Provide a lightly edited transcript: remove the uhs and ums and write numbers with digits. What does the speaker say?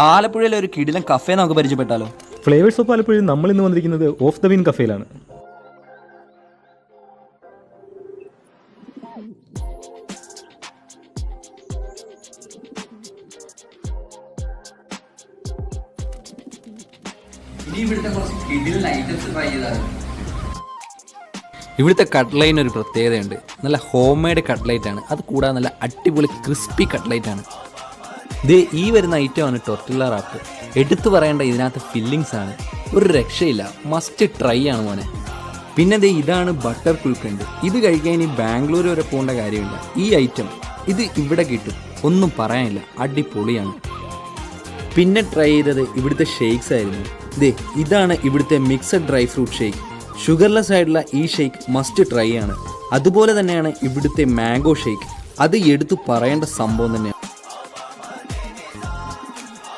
ആലപ്പുഴയിലെ ഒരു കിടിലൻ കഫേ നമുക്ക് പരിചയപ്പെട്ടാലോ? ഫ്ലേവേഴ്സ് ഓഫ് ആലപ്പുഴയിൽ നമ്മൾ ഇന്ന് വന്നിരിക്കുന്നത് ഓഫ് ദ വിൻ കഫേയിലാണ്. ഇവിടുത്തെ കട്ട്ലൈറ്റിന് ഒരു പ്രത്യേകതയുണ്ട്. നല്ല ഹോം മെയ്ഡ് കട്ട്ലൈറ്റ് ആണ്. അത് കൂടാതെ നല്ല അടിപൊളി ക്രിസ്പി കട്ട്ലൈറ്റ് ആണ്. ഈ വരുന്ന ഐറ്റമാണ് ടൊർട്ടില്ല റാപ്പ്. എടുത്തു പറയേണ്ട ഇതിനകത്ത് ഫില്ലിങ്സ് ആണ്. ഒരു രക്ഷയില്ല, മസ്റ്റ് ട്രൈ ആണ് മോനെ. പിന്നെ ഇതാണ് ബട്ടർ കുൽക്കണ്ട്. ഇത് കഴിക്കാൻ ഇനി ബാംഗ്ലൂർ വരെ പോകേണ്ട കാര്യമില്ല. ഈ ഐറ്റം ഇത് ഇവിടെ കിട്ടും, ഒന്നും പറയാനില്ല, അടിപൊളിയാണ്. പിന്നെ ട്രൈ ചെയ്തത് ഇവിടുത്തെ ഷേക്സ് ആയിരുന്നു. ഇതാണ് ഇവിടുത്തെ mixed dry fruit shake. Sugarless ആയിട്ടുള്ള ഈ ഷേക്ക് മസ്റ്റ് ട്രൈ ആണ്. അതുപോലെ തന്നെയാണ് ഇവിടുത്തെ മാംഗോ ഷേക്ക്. അത് എടുത്തു പറയേണ്ട സംഭവം തന്നെയാണ്.